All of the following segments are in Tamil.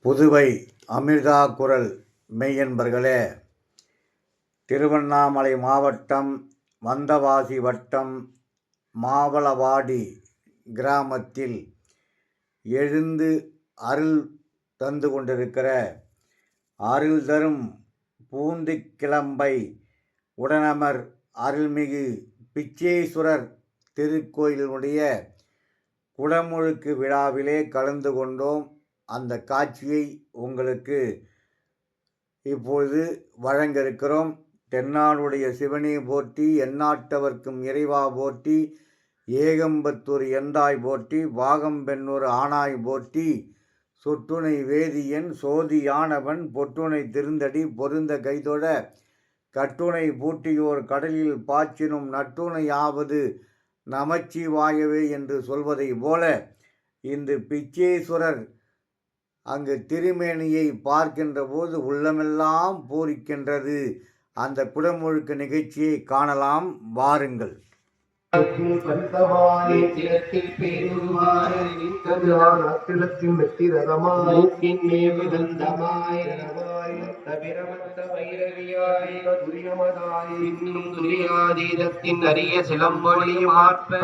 புதுவை அமிர்தா குரல் மெய்யன்பர்களே, திருவண்ணாமலை மாவட்டம் வந்தவாசி வட்டம் மாவளவாடி கிராமத்தில் எழுந்து அருள் தந்து கொண்டிருக்கிற அருள் தரும் பூந்திக்கிளம்பை உடனமர் அருள்மிகு பிச்சேஸ்வரர் திருக்கோயிலினுடைய குடமுழுக்கு விழாவிலே கலந்து கொண்டோம். அந்த காட்சியை உங்களுக்கு இப்பொழுது வழங்க இருக்கிறோம். தென்னாடுடைய சிவனே போற்றி, எந்நாட்டவர்க்கும் இறைவா போற்றி, ஏகம்பத்தூர் எந்தாய் போற்றி, வாகம்பெண்ணூர் ஆனாய் போற்றி, சொட்டுணை வேதியன் சோதியானவன் பொட்டுணை திருந்தடி பொருந்த கைதொட கட்டுணை பூட்டியோர் கடலில் பாய்ச்சினும் நட்டுணையாவது நமச்சிவாயவே என்று சொல்வதை போல இந்த பிச்சேஸ்வரர் அங்கு திருமேனியை பார்க்கின்ற போது உள்ளமெல்லாம் பூரிக்கின்றது. அந்த குடமுழுக்கு நிகழ்ச்சியை காணலாம், வாருங்கள். துரியாதீதத்தின் அரிய சிலம்பொழியும் ஆற்ப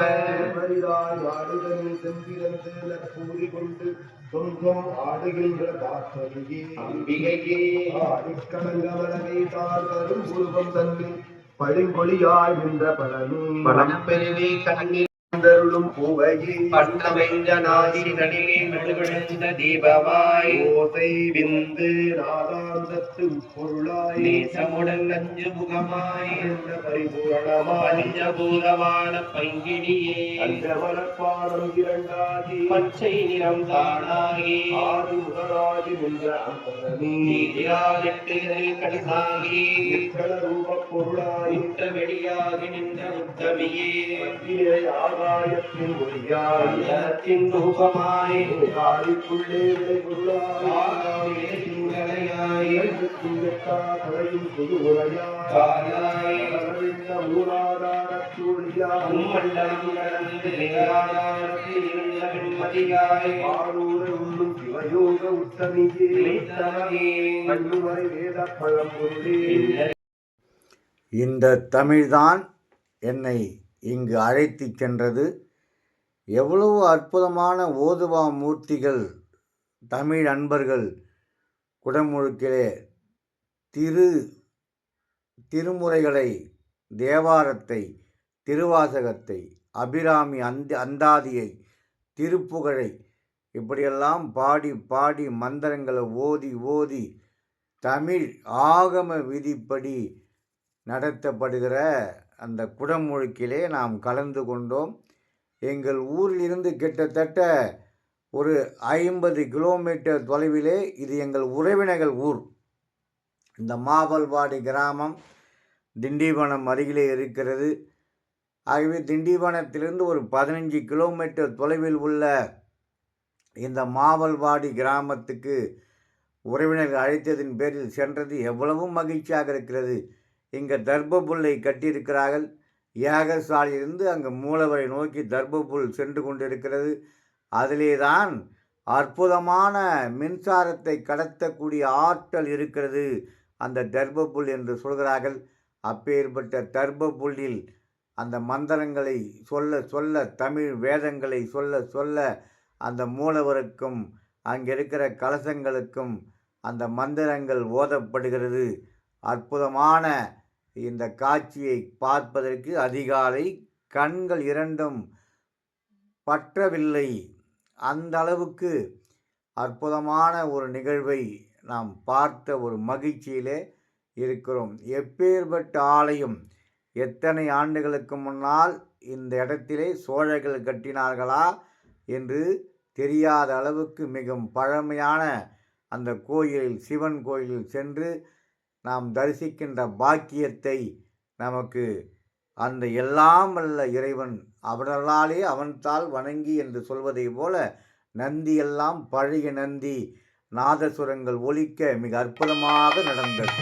சொந்தம் ஆடுகின்ற பார்ப்பதியே அம்பிகையே ஆடிக்கடங்கவளவை தாழ்வரும் உருவம் தன்னில் பழிங்கொழியாய் நின்ற பலம் பெருவே கண்ணீர் தருளும் பூவையே பண்டமைந்த நாதி நடிகை நடுவிழுந்த தீபமாய் ஓசை விந்து நாதாந்தத்து பொருளாய் நேசமுடன் நஞ்சு முகமாய் பரிபூரணமாய் பஞ்சபூதமான பங்கினியே அந்த மலர்பாதம் இரண்டாகி பச்சை நிறம் தானாகி ஆதி முதலாகி நின்ற அம்பரமே கடிதாகி ரூப பொருளாய் வெளியாகி நின்ற உத்தமியே ஆகாயத்தின் ஒளியாயத்தின் ரூபமாய் காலிக்குள்ளே கலையும் புது உரையாய் மூலாதார சூழியாய் மண்டலம் கடந்து ஆரூரை உள்ளும் சிவயோக உத்தமியே கண்ணுவரை வேத பழம்பொருளே. இந்த தமிழ்தான் என்னை இங்கு அழைத்து சென்றது. எவ்வளவு அற்புதமான ஓதுவா மூர்த்திகள், தமிழ் அன்பர்கள் குடமுழுக்கிலே திருமுறைகளை, தேவாரத்தை, திருவாசகத்தை, அபிராமி அந்தாதியை, திருப்புகழை இப்படியெல்லாம் பாடி பாடி மந்திரங்களை ஓதி ஓதி தமிழ் ஆகம விதிப்படி நடத்தப்படுகிற அந்த குடமுழுக்கிலே நாம் கலந்து கொண்டோம். எங்கள் ஊரிலிருந்து கிட்டத்தட்ட ஒரு 50 கிலோமீட்டர் தொலைவிலே இது எங்கள் உறவினர்கள் ஊர். இந்த மாவல்வாடி கிராமம் திண்டிவனம் அருகிலே இருக்கிறது. ஆகவே திண்டிவனத்திலிருந்து ஒரு 15 கிலோமீட்டர் தொலைவில் உள்ள இந்த மாவல்வாடி கிராமத்துக்கு உறவினர்கள் அழைத்ததின் பேரில் சென்றது எவ்வளவு மகிழ்ச்சியாக இருக்கிறது. இங்கே தர்பபுல்லை கட்டியிருக்கிறார்கள். யாகசாலையிலிருந்து அங்கே மூலவரை நோக்கி தர்பபுல் சென்று கொண்டிருக்கிறது. அதிலே தான் அற்புதமான மின்சாரத்தை கடத்தக்கூடிய ஆற்றல் இருக்கிறது அந்த தர்பபுல் என்று சொல்கிறார்கள். அப்பேற்பட்ட தர்பபுல்லில் அந்த மந்திரங்களை சொல்ல சொல்ல, தமிழ் வேதங்களை சொல்ல சொல்ல அந்த மூலவருக்கும் அங்கே இருக்கிற கலசங்களுக்கும் அந்த மந்திரங்கள் ஓதப்படுகிறது. அற்புதமான இந்த காட்சியை பார்ப்பதற்கு அதிகாலை கண்கள் இரண்டும் பற்றவில்லை. அந்த அளவுக்கு அற்புதமான ஒரு நிகழ்வை நாம் பார்த்த ஒரு மகிழ்ச்சியிலே இருக்கிறோம். எப்பேற்பட்ட ஆலயம்! எத்தனை ஆண்டுகளுக்கு முன்னால் இந்த இடத்திலே சோழர்கள் கட்டினார்களா என்று தெரியாத அளவுக்கு மிகவும் பழமையான அந்த கோயிலில், சிவன் கோயிலில் சென்று நாம் தரிசிக்கின்ற பாக்கியத்தை நமக்கு அந்த எல்லாம் வல்ல இறைவன் அவர்களாலே அவன்தால் வணங்கி என்று சொல்வதை போல நந்தியெல்லாம் பழைய நந்தி நாதசுரங்கள் ஒலிக்க மிக அற்புதமாக நடந்தது.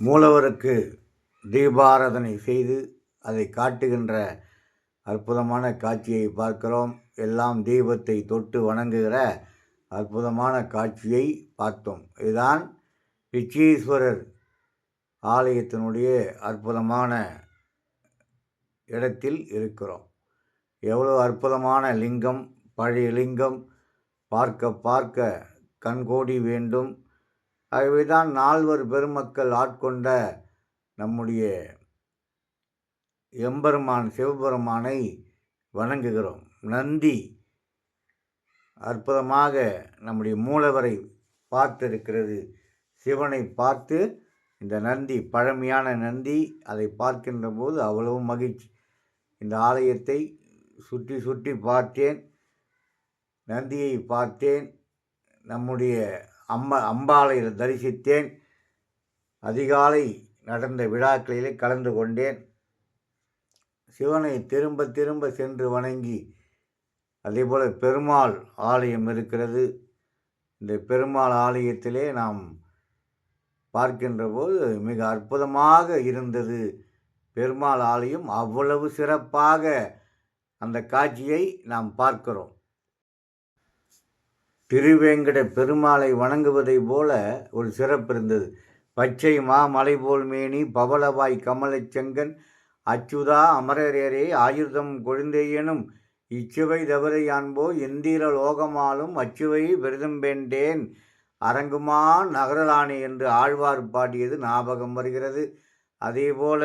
மூலவருக்கு தீபாராதனை செய்து அதை காட்டுகின்ற அற்புதமான காட்சியை பார்க்கிறோம். எல்லாம் தீபத்தை தொட்டு வணங்குகிற அற்புதமான காட்சியை பார்த்தோம். இதுதான் பிச்சீஸ்வரர் ஆலயத்தினுடைய அற்புதமான இடத்தில் இருக்கிறோம். எவ்வளோ அற்புதமான லிங்கம், பழைய லிங்கம், பார்க்க பார்க்க கண்கோடி வேண்டும். ஆகவேதான் நால்வர் பெருமக்கள் ஆட்கொண்ட நம்முடைய எம்பெருமான் சிவபெருமானை வணங்குகிறோம். நந்தி அற்புதமாக நம்முடைய மூலவரை பார்த்திருக்கிறது. சிவனை பார்த்து இந்த நந்தி, பழமையான நந்தி, அதை பார்க்கின்ற போது அவ்வளவு மகிழ்ச்சி. இந்த ஆலயத்தை சுற்றி சுற்றி பார்த்தேன், நந்தியை பார்த்தேன், நம்முடைய அம்பாளையில் தரிசித்தேன். அதிகாலை நடந்த விழாக்களிலே கலந்து கொண்டேன். சிவனை திரும்ப திரும்ப சென்று வணங்கி, அதேபோல் பெருமாள் ஆலயம் இருக்கிறது. இந்த பெருமாள் ஆலயத்திலே நாம் பார்க்கின்ற போது மிக அற்புதமாக இருந்தது. பெருமாள் ஆலயம் அவ்வளவு சிறப்பாக அந்த காட்சியை நாம் பார்க்கிறோம். திருவேங்கட பெருமாளை வணங்குவதை போல ஒரு சிறப்பு இருந்தது. பச்சை மாமலை போல் மேனி, பவளவாய் கமலச் செங்கன், அச்சுதா அமரரேரே ஆயுர்தம் கொழுந்தேயனும், இச்சுவை தவறை யான்போ எந்திர லோகமாலும் அச்சுவை பெரிதும்பேண்டேன் அரங்குமா நகரலானே என்று ஆழ்வார் பாடியது ஞாபகம் வருகிறது. அதேபோல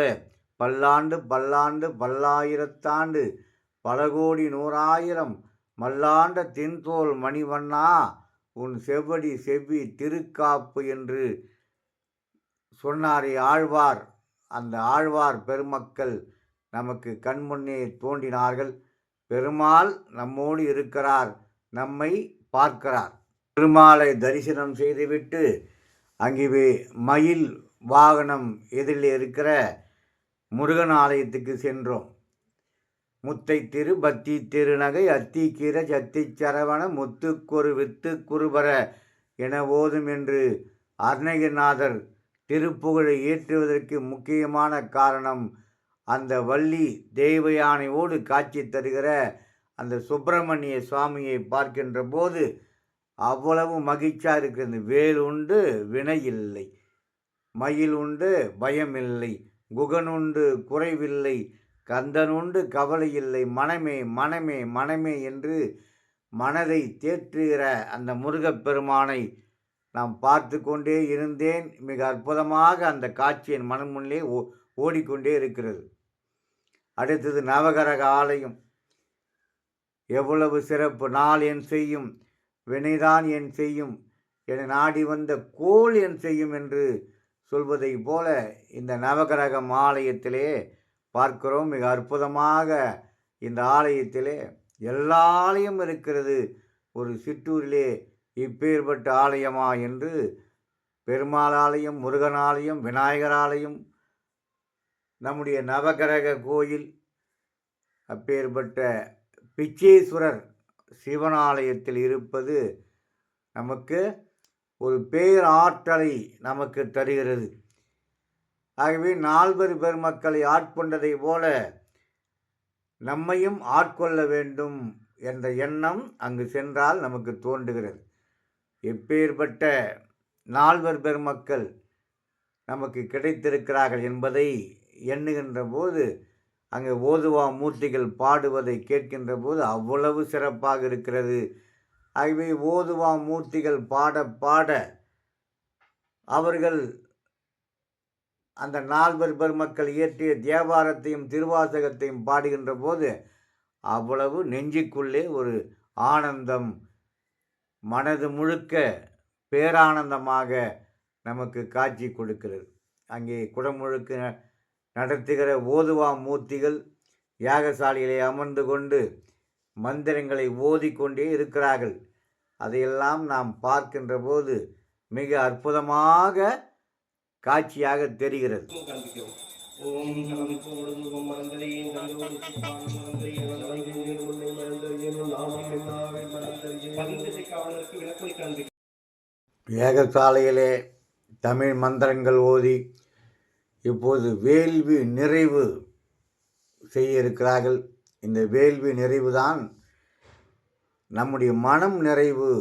பல்லாண்டு பல்லாண்டு பல்லாயிரத்தாண்டு பல கோடி நூறாயிரம் மல்லாண்ட தின்தோல் மணிவண்ணா உன் செவ்வடி செவ்வி திருக்காப்பு என்று சொன்னாரே ஆழ்வார். அந்த ஆழ்வார் பெருமக்கள் நமக்கு கண்முன்னே தோன்றினார்கள். பெருமாள் நம்மோடு இருக்கிறார், நம்மை பார்க்கிறார். பெருமாளை தரிசனம் செய்துவிட்டு அங்கே மயில் வாகனம் எதிரில் இருக்கிற முருகன் ஆலயத்துக்கு சென்றோம். முத்தை திரு பத்தி திருநகை அத்திக்கீர சத்தி சரவண முத்துக்கொரு வித்து குருபர என ஓதும் என்று அருணகிரிநாதர் திருப்புகழை ஏற்றுவதற்கு முக்கியமான காரணம் அந்த வள்ளி தெய்வயானையோடு காட்சி தருகிற அந்த சுப்பிரமணிய சுவாமியை பார்க்கின்ற போது அவ்வளவு மகிழ்ச்சியாக இருக்கிறது. வேல் உண்டு வினை இல்லை, மயில் உண்டு பயமில்லை, குகனுண்டு குறைவில்லை, கந்தனுண்டு கவலை இல்லை, மனமே மனமே மனமே என்று மனதை தேற்றுகிற அந்த முருகப்பெருமானை நாம் பார்த்து கொண்டே இருந்தேன். மிக அற்புதமாக அந்த காட்சியின் மனம் முன்னே ஓடிக்கொண்டே இருக்கிறது. அடுத்தது நவகரக ஆலயம். எவ்வளவு சிறப்பு! நாள் என் செய்யும், வினைதான் என் செய்யும், என நாடி வந்த கோள் என் செய்யும் என்று சொல்வதை போல இந்த நவகிரகம் ஆலயத்திலே பார்க்கிறோம். மிக அற்புதமாக இந்த ஆலயத்திலே எல்லா ஆலயம் இருக்கிறது. ஒரு சிற்றூரிலே இப்பேற்பட்ட ஆலயமா என்று பெருமாள் ஆலயம், முருகன் ஆலயம், விநாயகர் ஆலயம், நம்முடைய நவகிரக கோயில், அப்பேற்பட்ட பிச்சேஸ்வரர் சிவனாலயத்தில் இருப்பது நமக்கு ஒரு பேராற்றலை நமக்கு தருகிறது. ஆகவே நால்வர் பெருமக்களை ஆட்கொண்டதை போல நம்மையும் ஆட்கொள்ள வேண்டும் என்ற எண்ணம் அங்கு சென்றால் நமக்கு தோன்றுகிறது. எப்பேற்பட்ட நால்வர் பெருமக்கள் நமக்கு கிடைத்திருக்கிறார்கள் என்பதை எண்ணுகின்ற போது, அங்கே ஓதுவா மூர்த்திகள் பாடுவதை கேட்கின்ற போது அவ்வளவு சிறப்பாக இருக்கிறது. ஆகவே ஓதுவா மூர்த்திகள் பாட பாட அவர்கள் அந்த நால்வர் பெருமக்கள் இயற்றிய தேவாரத்தையும் திருவாசகத்தையும் பாடுகின்ற போது அவ்வளவு நெஞ்சுக்குள்ளே ஒரு ஆனந்தம், மனது முழுக்க பேரானந்தமாக நமக்கு காட்சி கொடுக்கிறது. அங்கே குடமுழுக்கு நடத்துகிற ஓதுவா மூர்த்திகள் யாகசாலையிலே அமர்ந்து கொண்டு மந்திரங்களை ஓதிக்கொண்டே இருக்கிறார்கள். அதையெல்லாம் நாம் பார்க்கின்ற போது மிக அற்புதமாக காட்சியாக தெரிகிறது. யாகசாலையிலே தமிழ் மந்திரங்கள் ஓதி இப்போது வேள்வி நிறைவு செய்ய இருக்கிறார்கள். இந்த வேள்வி நிறைவுதான் நம்முடைய மனம் நிறைவு.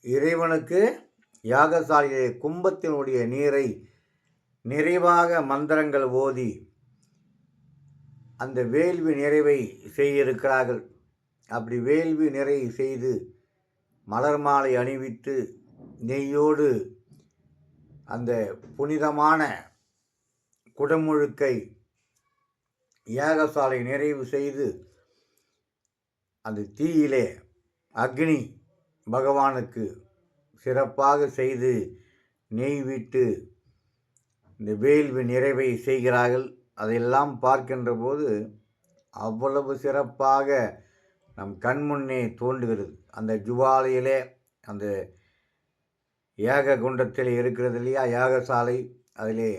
இறைவனுக்கு யாகசாலையிலே கும்பத்தினுடைய நீரை நிறைவாக மந்திரங்கள் ஓதி அந்த வேள்வி நிறைவை செய்ய இருக்கிறார்கள். அப்படி வேள்வி நிறை செய்து மலர் மாலை அணிவித்து நெய்யோடு அந்த புனிதமான குடமுழுக்கை யாகசாலை நிறைவு செய்து அந்த தீயிலே அக்னி பகவானுக்கு சிறப்பாக செய்து நெய் விட்டு இந்த வேள்வி நிறைவை செய்கிறார்கள். அதையெல்லாம் பார்க்கின்ற போது அவ்வளவு சிறப்பாக நம் கண்முன்னே தோன்றுகிறது. அந்த ஜுவாலையிலே அந்த யாக குண்டத்தில் இருக்கிறது இல்லையா யாகசாலை, அதிலே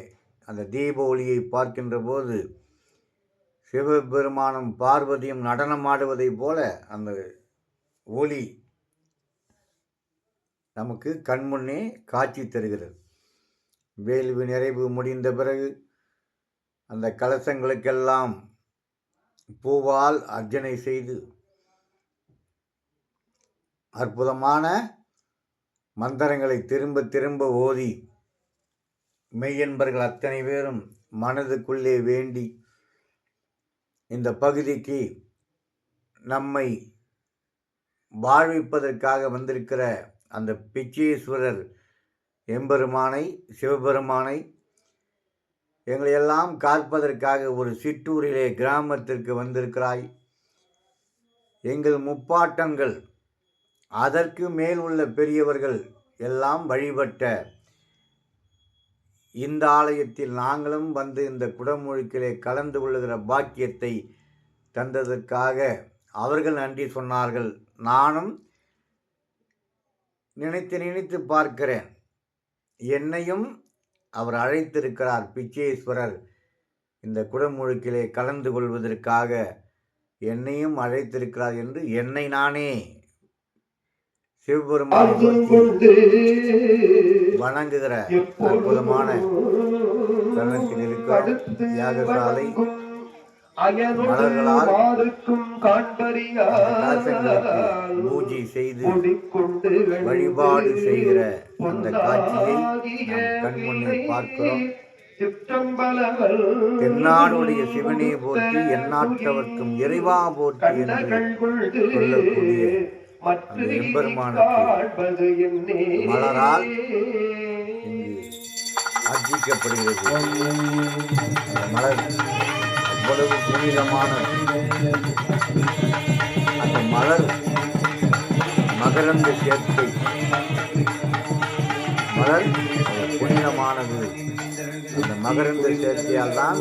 அந்த தீப ஒளியை பார்க்கின்ற போது சிவபெருமானும் பார்வதியும் நடனமாடுவதை போல அந்த ஒளி நமக்கு கண்முன்னே காட்சி தருகிறது. வேள்வி நிறைவு முடிந்த பிறகு அந்த கலசங்களுக்கெல்லாம் பூவால் அர்ச்சனை செய்து அற்புதமான மந்திரங்களை திரும்ப திரும்ப ஓதி மெய்யன்பர்கள் அத்தனை பேரும் மனதுக்குள்ளே வேண்டி இந்த பகுதிக்கு நம்மை வாழ்விப்பதற்காக வந்திருக்கிற அந்த பிச்சேஸ்வரர் எம்பெருமானை சிவபெருமானை எங்களையெல்லாம் காப்பதற்காக ஒரு சிற்றூரிலே கிராமத்திற்கு வந்திருக்கிறாய். எங்கள் முப்பாட்டங்கள் அதற்கு மேல் உள்ள பெரியவர்கள் எல்லாம் வழிபட்ட இந்த ஆலயத்தில் நாங்களும் வந்து இந்த குடமுழுக்கிலே கலந்து கொள்ளுகிற பாக்கியத்தை தந்ததற்காக அவர்கள் நன்றி சொன்னார்கள். நானும் நினைத்து நினைத்து பார்க்கிறேன், என்னையும் அவர் அழைத்திருக்கிறார். பிச்சேஸ்வரர் இந்த குடமுழுக்கிலே கலந்து கொள்வதற்காக என்னையும் அழைத்திருக்கிறார் என்று என்னை நானே சிவபெருமானை வணங்குகிற அற்புதமான தருணத்தில் இருக்கிற யாகசாலை மலர்களால் பூஜை செய்து வழிபாடு செய்கிற அந்த காட்சியை நாம் கண்முன்னே பார்க்கிறோம். தென்னாடுடைய சிவனே போற்றி எந்நாட்டவர்க்கும் இறைவா போற்றி என்று சொல்லக்கூடிய அந்த எம்பெருமானுக்கு மலரால் இங்கு அர்ச்சிக்கப்படுகிறது. அந்த மலர் அவ்வளவு புனிதமானது. அந்த மலர் மகரந்த சேர்க்கை மலர் புனிதமானது. அந்த மகரந்த சேர்க்கையால் தான்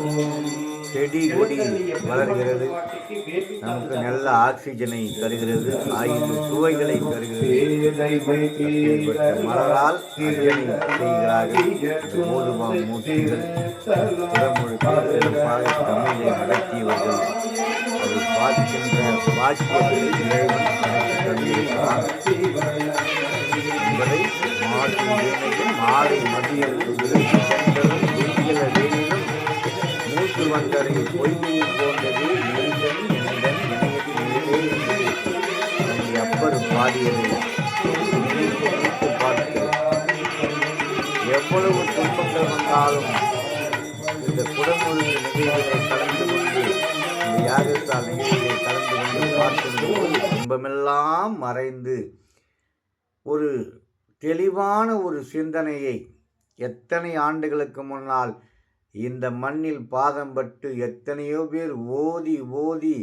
செடி கொடி வளர்கிறது, நமக்கு நல்ல ஆக்சிஜனை தருகிறது, 5 சுவைகளை தருகிறது. மலரால் அர்ச்சனை செய்கிறார்கள் ஓதுவாம் மூர்த்திகள். குடமுழுக்கு சிறப்பாக தமிழை நடத்தியவர்கள் அதை பார்க்கின்ற பாக்கியத்தை இறைவன் தந்திருக்கிறார் என்பதை மாலை மதியம் மூச்சு வந்தரை பொய்மையில் போன்றது நீதன் எந்தன் இணையத்திலே நம்முடைய அப்பர் பாடியதை நினைத்து பார்த்து எவ்வளவு துன்பங்கள் வந்தாலும் இந்த குடமுழுக்கு நிகழ்விலே கலந்து கொண்டு இந்த யாகசால் நிகழ்விலே கலந்து கொண்டு பார்க்கும்போது துன்பமெல்லாம் மறைந்து ஒரு தெளிவான ஒரு சிந்தனையை எத்தனை ஆண்டுகளுக்கு முன்னால் இந்த மண்ணில் பாதம் பட்டு எத்தனையோ பேர் ஓதி ஓதி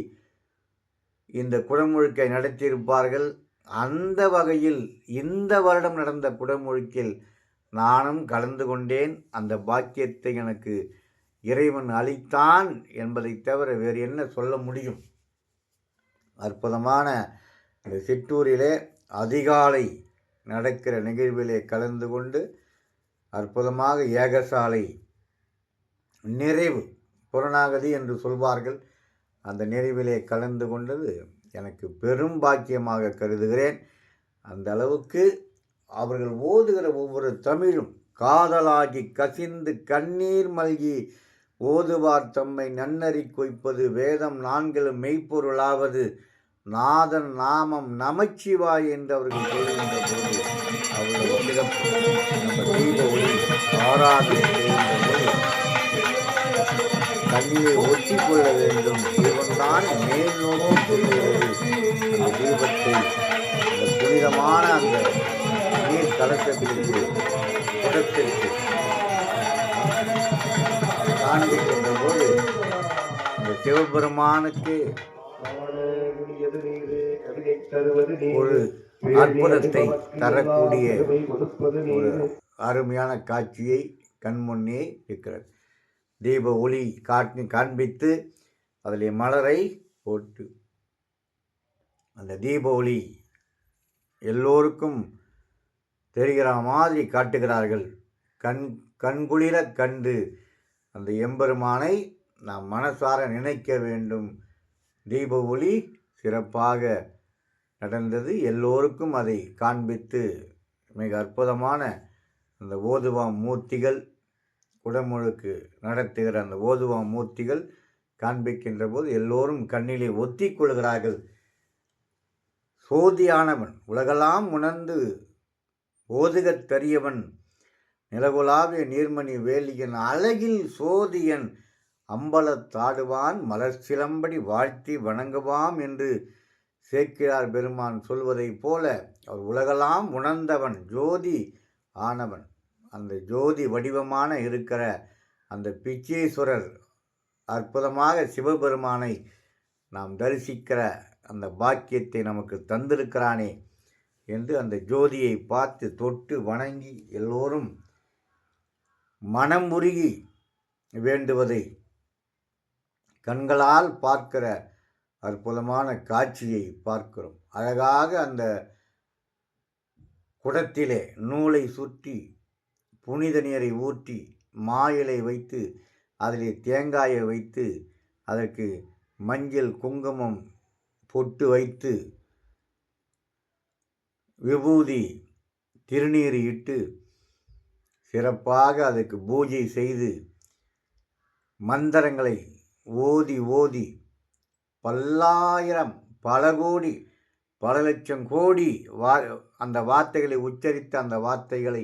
இந்த குடமுழுக்கை நடத்தியிருப்பார்கள். அந்த வகையில் இந்த வருடம் நடந்த குடமுழுக்கில் நானும் கலந்து கொண்டேன். அந்த பாக்கியத்தை எனக்கு இறைவன் அளித்தான் என்பதை தவிர வேறு என்ன சொல்ல முடியும்? அற்புதமான இந்த சிற்றூரிலே அதிகாலை நடக்கிற நிகழ்விலே கலந்து கொண்டு அற்புதமாக ஏகசாலை நிறைவு புறநாகதி என்று சொல்வார்கள். அந்த நிறைவிலே கலந்து கொண்டது எனக்கு பெரும் பாக்கியமாக கருதுகிறேன். அந்த அளவுக்கு அவர்கள் ஓதுகிற ஒவ்வொரு தமிழும் காதலாகி கசிந்து கண்ணீர் மல்கி ஓதுவார் தம்மை நன்னறி கொய்ப்பது வேதம் நான்கிலும் மெய்ப்பொருளாவது நாதன் நாமம் நமச்சிவாய் என்று அவர்கள் சொல்கின்ற போது அவர்கள் சிறப்பு நம்ம தீப ஒளி ஆராதனை செய்கின்ற போது கண்ணியை ஒட்டிக் கொள்ள வேண்டும். இவன்தான் மேல் நோக்கி சொல்கிறது. அந்த தீபத்தை அந்த புனிதமான அந்த நீர் கலசத்திற்கு குடத்திற்கு காண்பிக்கின்ற போது இந்த சிவபெருமானுக்கு ஒரு அற்புதத்தை தரக்கூடிய ஒரு அருமையான காட்சியை கண்முன்னே இருக்கிறது. தீப ஒளி காண்பித்து அதில் மலரை போட்டு அந்த தீப ஒளி எல்லோருக்கும் தெரிகிற மாதிரி காட்டுகிறார்கள். கண்குளிர கண்டு அந்த எம்பெருமானை நாம் மனசார நினைக்க வேண்டும். தீப ஒளி சிறப்பாக நடந்தது. எல்லோருக்கும் அதை காண்பித்து மிக அற்புதமான அந்த ஓதுவாம் மூர்த்திகள் குடமுழுக்கு நடத்துகிற அந்த ஓதுவாம் மூர்த்திகள் காண்பிக்கின்ற போது எல்லோரும் கண்ணிலே ஒத்திக் கொள்கிறார்கள். சோதியானவன் உலகெல்லாம் உணர்ந்து ஓதுகத் தரியவன் நிலகுலாவிய நீர்மணி வேலியன் அழகில் சோதியன் அம்பலத்தாடுவான் மலர் சிலம்படி வாழ்த்தி வணங்குவாம் என்று சேக்கிழார் பெருமான் சொல்வதைப் போல அவர் உலகெல்லாம் உணர்ந்தவன் ஜோதி ஆனவன். அந்த ஜோதி வடிவமான இருக்கிற அந்த பிச்சேஸ்வரர் அற்புதமாக சிவபெருமானை நாம் தரிசிக்கிற அந்த பாக்கியத்தை நமக்கு தந்திருக்கிறானே என்று அந்த ஜோதியை பார்த்து தொட்டு வணங்கி எல்லோரும் மனம் உருகி வேண்டுவதை கண்களால் பார்க்கிற அற்புதமான காட்சியை பார்க்கிறோம். அழகாக அந்த குடத்திலே நூலை சுற்றி புனித நீரை ஊற்றி மாயிலை வைத்து அதிலே தேங்காயை வைத்து அதற்கு மஞ்சள் குங்குமம் பொட்டு வைத்து விபூதி திருநீர் இட்டு சிறப்பாக அதற்கு பூஜை செய்து மந்திரங்களை ஓதி ஓதி பல்லாயிரம் பல கோடி பல லட்சம் கோடி அந்த வார்த்தைகளை உச்சரித்த அந்த வார்த்தைகளை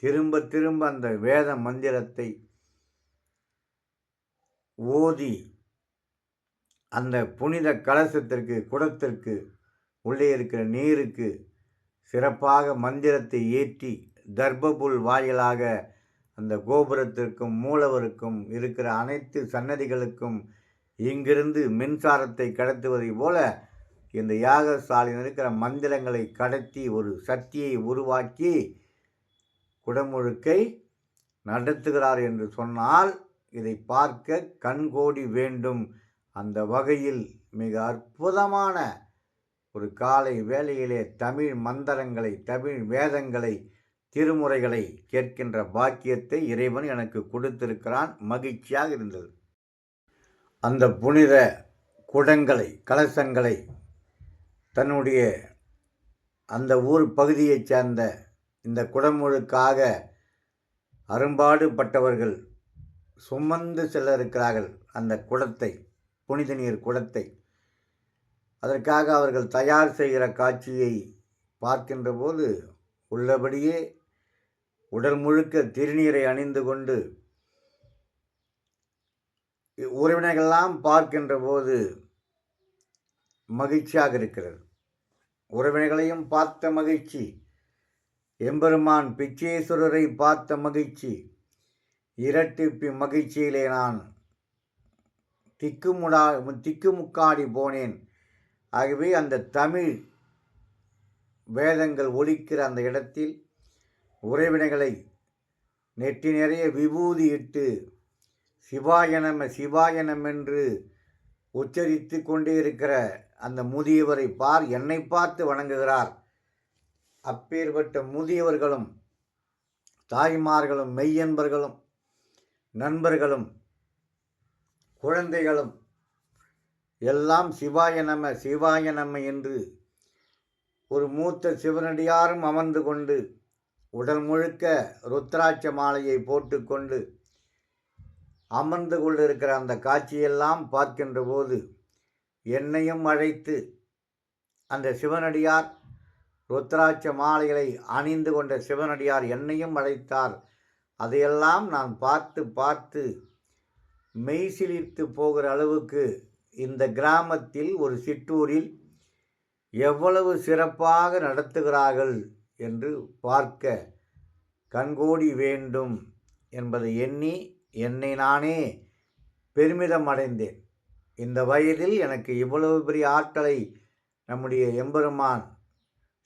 திரும்ப திரும்ப அந்த வேத மந்திரத்தை ஓதி அந்த புனித கலசத்திற்கு குடத்திற்கு உள்ளே இருக்கிற நீருக்கு சிறப்பாக மந்திரத்தை ஏற்றி தர்பபுல் வாயிலாக அந்த கோபுரத்திற்கும் மூலவருக்கும் இருக்கிற அனைத்து சன்னதிகளுக்கும் இங்கிருந்து மின்சாரத்தை கடத்துவதை போல இந்த யாகசாலையில் இருக்கிற மந்திரங்களை கடத்தி ஒரு சக்தியை உருவாக்கி குடமுழுக்கை நடத்துகிறார் என்று சொன்னால் இதை பார்க்க கண்கோடி வேண்டும். அந்த வகையில் மிக அற்புதமான ஒரு காலை வேளையிலே தமிழ் மந்திரங்களை தமிழ் வேதங்களை திருமுறைகளை கேட்கின்ற பாக்கியத்தை இறைவன் எனக்கு கொடுத்திருக்கிறான். மகிழ்ச்சியாக இருந்தது. அந்த புனித குடங்களை கலசங்களை தன்னுடைய அந்த ஊர் பகுதியைச் சேர்ந்த இந்த குடமுழுக்காக அரும்பாடுபட்டவர்கள் சுமந்து செல்ல இருக்கிறார்கள். அந்த குடத்தை புனித நீர் குடத்தை அதற்காக அவர்கள் தயார் செய்கிற காட்சியை பார்க்கின்ற போது உள்ளபடியே உடல் முழுக்க திருநீரை அணிந்து கொண்டு உறவினர்களெல்லாம் பார்க்கின்ற போது மகிழ்ச்சியாக இருக்கிறது. உறவினர்களையும் பார்த்த மகிழ்ச்சி, எம்பெருமான் பிச்சேஸ்வரரை பார்த்த மகிழ்ச்சி, இரட்டிப்பு மகிழ்ச்சியிலே நான் திக்குமுக்காடி போனேன். ஆகவே அந்த தமிழ் வேதங்கள் ஒலிக்கிற அந்த இடத்தில் உறவினர்களை நெற்றி நிறைய விபூதி இட்டு சிவாயனம் என்று உச்சரித்து கொண்டே இருக்கிற அந்த முதியவரை என்னை பார்த்து வணங்குகிறார். அப்பேற்பட்ட முதியவர்களும் தாய்மார்களும் மெய்யன்பர்களும் நண்பர்களும் குழந்தைகளும் எல்லாம் சிவாய நம என்று ஒரு மூத்த சிவனடியாரும் அமர்ந்து கொண்டு உடல் முழுக்க ருத்ராட்ச மாலையை போட்டுக்கொண்டு அமர்ந்து கொண்டிருக்கிற அந்த காட்சியெல்லாம் பார்க்கின்ற போது என்னையும் அழைத்து அந்த சிவனடியார் ருத்ராட்ச மாலைகளை அணிந்து கொண்ட சிவனடியார் என்னையும் அழைத்தார். அதையெல்லாம் நான் பார்த்து பார்த்து மெய்சிலிர்த்து போகிற அளவுக்கு இந்த கிராமத்தில் ஒரு சிற்றூரில் எவ்வளவு சிறப்பாக நடத்துகிறார்கள் என்று பார்க்க கண்கோடி வேண்டும் என்பதை எண்ணி என்னை நானே பெருமிதம் அடைந்தேன். இந்த வயதில் எனக்கு இவ்வளவு பெரிய ஆற்றலை நம்முடைய எம்பெருமான்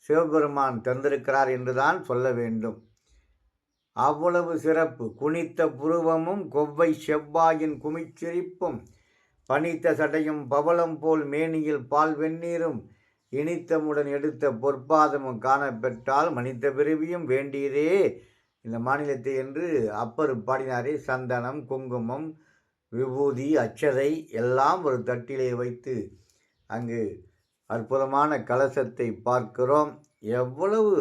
சிவபெருமான் தந்திருக்கிறார் என்றுதான் சொல்ல வேண்டும். அவ்வளவு சிறப்பு. குனித்த புருவமும் கொவ்வை செவ்வாயின் குமிச்சிரிப்பும் பனித்த சடையும் பவளம் போல் மேனியில் பால் வெந்நீரும் இனித்தமுடன் எடுத்த பொற்பாதமும் காணப்பெற்றால் மனித பிறவியும் வேண்டியதே இந்த மாநிலத்தை என்று அப்பர் பாடினாரே. சந்தனம், குங்குமம், விபூதி, அச்சதை எல்லாம் ஒரு தட்டிலே வைத்து அங்கு அற்புதமான கலசத்தை பார்க்கிறோம். எவ்வளவு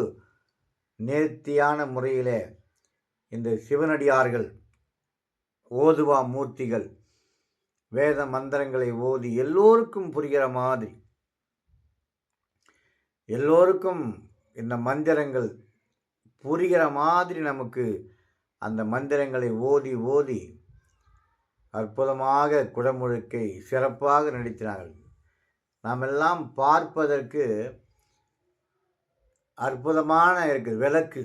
நேர்த்தியான முறையிலே இந்த சிவனடியார்கள் ஓதுவா மூர்த்திகள் வேத மந்திரங்களை ஓதி எல்லோருக்கும் புரிகிற மாதிரி, எல்லோருக்கும் இந்த மந்திரங்கள் புரிகிற மாதிரி நமக்கு அந்த மந்திரங்களை ஓதி ஓதி அற்புதமாக குடமுழுக்கை சிறப்பாக நடித்தினார்கள். நாம் எல்லாம் பார்ப்பதற்கு அற்புதமான இருக்குது. விளக்கு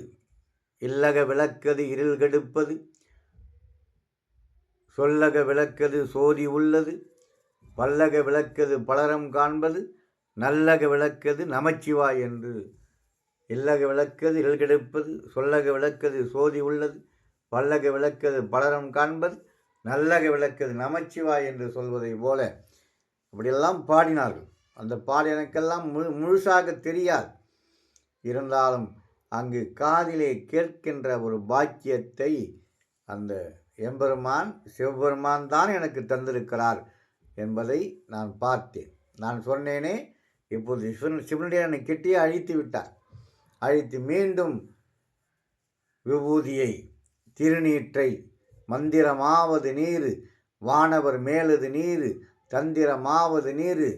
இல்லக விளக்கது இருள் கெடுப்பது, சொல்லக விளக்கது சோதி உள்ளது, பல்லக விளக்கது பலரம் காண்பது, நல்லக விளக்கது நமச்சிவாய் என்று. இல்லக விளக்கது இருள் கெடுப்பது, சொல்லக விளக்கது சோதி உள்ளது, பல்லக விளக்கது பலரம் காண்பது, நல்லக விளக்கது நமச்சிவாய் என்று சொல்வதை போல அப்படியெல்லாம் பாடினார்கள். அந்த பாடல் எனக்கெல்லாம் முழுசாக தெரியாது. இருந்தாலும் அங்கு காதிலே கேட்கின்ற ஒரு பாக்கியத்தை அந்த எம்பெருமான் சிவபெருமான் தான் எனக்கு தந்திருக்கிறார் என்பதை நான் பார்த்தேன். நான் சொன்னேனே, இப்போது சிவனுடைய என்னை கிட்டே அழித்து விட்டார். அழித்து மீண்டும் விபூதியை திருநீற்றை மந்திரமாவது நீர் வானவர் மேலது நீர் தந்திரமாவது நீர்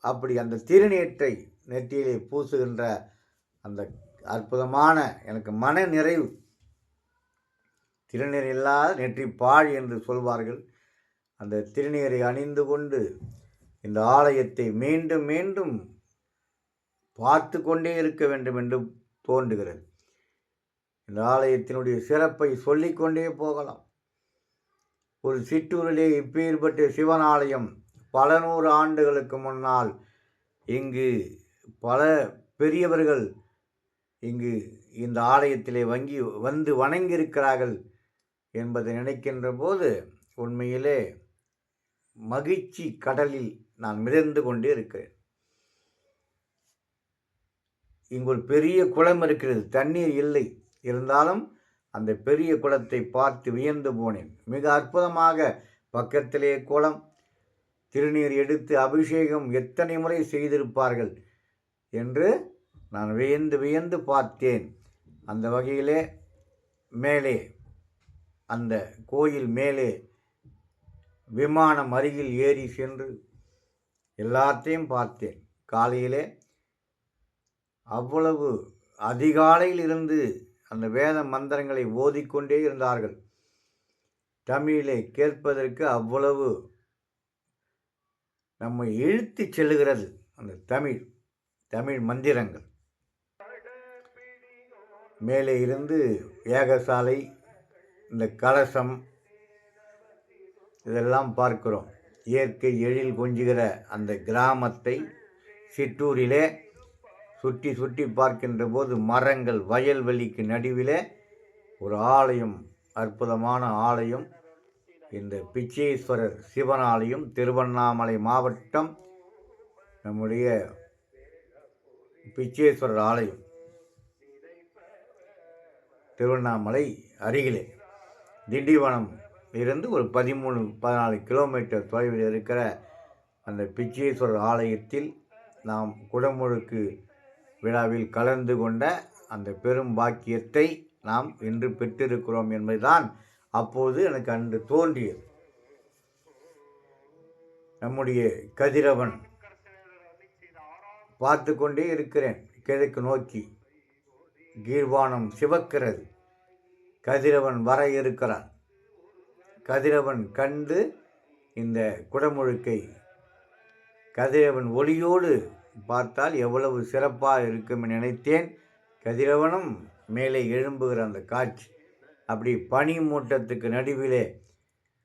அப்படி அந்த திருநீற்றை நெற்றியிலே பூசுகின்ற அந்த அற்புதமான எனக்கு மன நிறைவு. திருநீர் இல்லாத நெற்றி பாழ் என்று சொல்வார்கள். அந்த திருநீரை அணிந்து கொண்டு இந்த ஆலயத்தை மீண்டும் மீண்டும் பார்த்து கொண்டே இருக்க வேண்டும் என்று தோன்றுகிறது. இந்த ஆலயத்தினுடைய சிறப்பை சொல்லிக்கொண்டே போகலாம். ஒரு சிற்றூரிலே இப்பேற்பட்ட சிவன் ஆலயம் பல நூறு ஆண்டுகளுக்கு முன்னால் இங்கு பல பெரியவர்கள் இங்கு இந்த ஆலயத்திலே வந்து வணங்கியிருக்கிறார்கள் என்பதை நினைக்கின்ற போது உண்மையிலே மகிழ்ச்சி கடலில் நான் மிதந்து கொண்டே இருக்கிறேன். இங்கு ஒரு பெரிய குளம் இருக்கிறது, தண்ணீர் இல்லை. இருந்தாலும் அந்த பெரிய குளத்தை பார்த்து வியந்து போனேன். மிக அற்புதமாக பக்கத்திலே குளம், திருநீர் எடுத்து அபிஷேகம் எத்தனை முறை செய்திருப்பார்கள் என்று நான் வியந்து வியந்து பார்த்தேன். அந்த வகையிலே மேலே அந்த கோயில் மேலே விமானம் அருகில் ஏறி சென்று எல்லாத்தையும் பார்த்தேன். காலையிலே அவ்வளவு அதிகாலையில் இருந்து அந்த வேத மந்திரங்களை ஓதிக்கொண்டே இருந்தார்கள். தமிழிலே கேட்பதற்கு அவ்வளவு நம்மை இழுத்து செல்லுகிறது அந்த தமிழ் மந்திரங்கள். மேலே இருந்து ஏகசாலை, இந்த கலசம் இதெல்லாம் பார்க்கிறோம். இயற்கை எழில் கொஞ்சுகிற அந்த கிராமத்தை சிற்றூரிலே சுற்றி சுற்றி பார்க்கின்ற போது மரங்கள், வயல்வெளிக்கு நடுவிலே ஒரு ஆலயம், அற்புதமான ஆலயம். இந்த பிச்சேஸ்வரர் சிவன் ஆலயம், திருவண்ணாமலை மாவட்டம், நம்முடைய பிச்சேஸ்வரர் ஆலயம் திருவண்ணாமலை அருகிலே திண்டிவனம் இருந்து ஒரு 13-14 கிலோமீட்டர் தொலைவில் இருக்கிற அந்த பிச்சேஸ்வரர் ஆலயத்தில் நாம் குடமுழுக்கு விழாவில் கலந்து கொண்ட அந்த பெரும் பாக்கியத்தை நாம் இன்று பெற்றிருக்கிறோம் என்பதுதான் அப்போது எனக்கு அன்று தோன்றியது. நம்முடைய கதிரவன் பார்த்து கொண்டே இருக்கிறேன். கிழக்கு நோக்கி கீழ்வானம் சிவக்கிறது. கதிரவன் வர இருக்கிறான். கதிரவன் கண்டு இந்த குடமுழுக்கை கதிரவன் ஒளியோடு பார்த்தால் எவ்வளவு சிறப்பாக இருக்கும் நினைத்தேன். கதிரவனும் மேலே எழும்புகிற அந்த காட்சி, அப்படி பனி மூட்டத்துக்கு நடுவிலே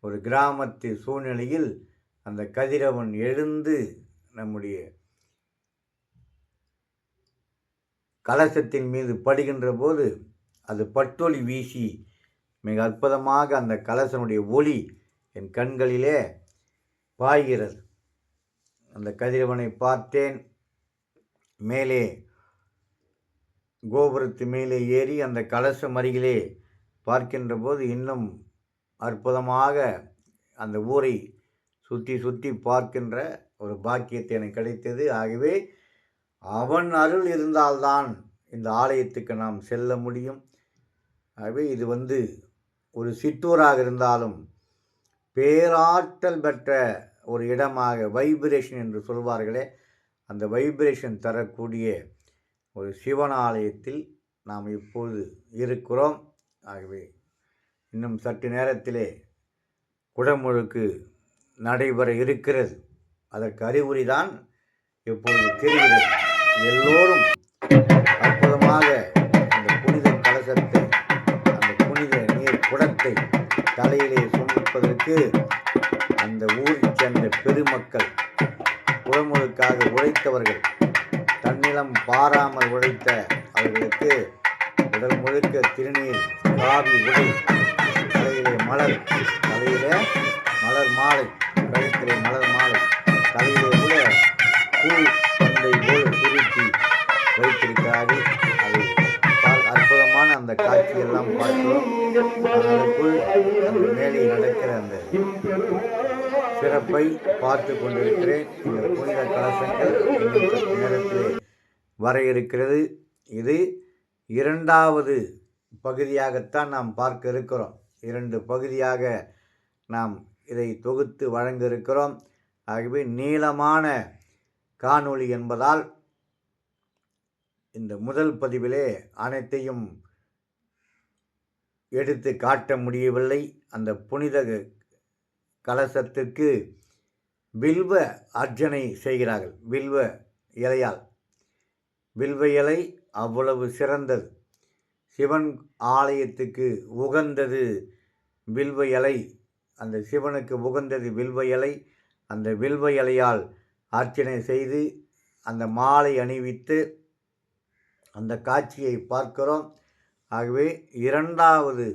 ஒரு கிராமத்து சூழ்நிலையில் அந்த கதிரவன் எழுந்து நம்முடைய கலசத்தின் மீது படுகின்ற போது அது பட்டொளி வீசி மிக அற்புதமாக அந்த கலசனுடைய ஒளி என் கண்களிலே பாய்கிறது. அந்த கதிரவனை பார்த்தேன். மேலே கோபுரத்து மேலே ஏறி அந்த கலசம் அருகிலே பார்க்கின்ற போது இன்னும் அற்புதமாக அந்த ஊரை சுற்றி சுற்றி பார்க்கின்ற ஒரு பாக்கியத்தை எனக்கு கிடைத்தது. ஆகவே அவன் அருள் இருந்தால்தான் இந்த ஆலயத்துக்கு நாம் செல்ல முடியும். ஆகவே இது ஒரு சிற்றூராக இருந்தாலும் பேராற்றல் பெற்ற ஒரு இடமாக வைப்ரேஷன் என்று சொல்வார்களே, அந்த வைப்ரேஷன் தரக்கூடிய ஒரு சிவன் ஆலயத்தில் நாம் இப்போது இருக்கிறோம். ஆகவே இன்னும் சற்று நேரத்திலே குடமுழுக்கு நடைபெற இருக்கிறது. அதற்கு அறிகுறி தான் இப்பொழுது தெரிகிறது. எல்லோரும் அற்புதமாக அந்த புனித கலசத்தை, அந்த புனித நீர் குடத்தை தலையிலே சுமப்பதற்கு அந்த ஊரைச் சேர்ந்த பெருமக்கள், குடமுழுக்காக உழைத்தவர்கள், தன்னிலம் பாராமல் உழைத்த அவர்களுக்கு உடல் முழுக்க திருநீர், காவி உடை, தலையிலே மலர் மாலை, கழுத்திலே மலர் மாலை, தலையிலே கூட பூ பந்தை போல் சுருட்டி வைத்திருக்கிறார்கள். அது அற்புதமான அந்த காட்சியெல்லாம் பார்க்கிறோம். அதற்குள் மேலே நடக்கிற அந்த சிறப்பை பார்த்து கொண்டிருக்கிறேன். இந்த புனித கலசங்கள் இன்னும் நேரத்திலே வர இருக்கிறது. இது 2வது பகுதியாகத்தான் நாம் பார்க்க இருக்கிறோம். 2 பகுதியாக நாம் இதை தொகுத்து வழங்க இருக்கிறோம். ஆகவே நீளமான காணொளி என்பதால் இந்த முதல் பதிவிலே அனைத்தையும் எடுத்து காட்ட முடியவில்லை. அந்த புனித கலசத்திற்கு வில்வ அர்ச்சனை செய்கிறார்கள். வில்வ இலையால். வில்வ இலை அவ்வளவு சிறந்தது. சிவன் ஆலயத்துக்கு உகந்தது வில்வ இலை. அந்த சிவனுக்கு உகந்தது வில்வ இலை. அந்த வில்வ இலையால் அர்ச்சனை செய்து அந்த மாலை அணிவித்து அந்த காட்சியை பார்க்கிறோம். ஆகவே 2வது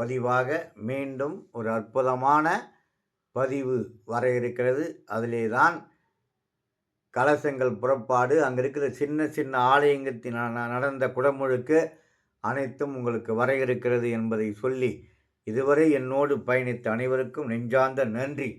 பதிவாக மீண்டும் ஒரு அற்புதமான பதிவு வர இருக்கிறது. அதிலே தான் கலசங்கள் புறப்பாடு, அங்கே இருக்கிற சின்ன சின்ன ஆலயங்கத்தில் நடந்த குடமுழுக்கு அனைத்தும் உங்களுக்கு வர இருக்கிறது என்பதை சொல்லி இதுவரை என்னோடு பயணித்த அனைவருக்கும் நெஞ்சார்ந்த நன்றி.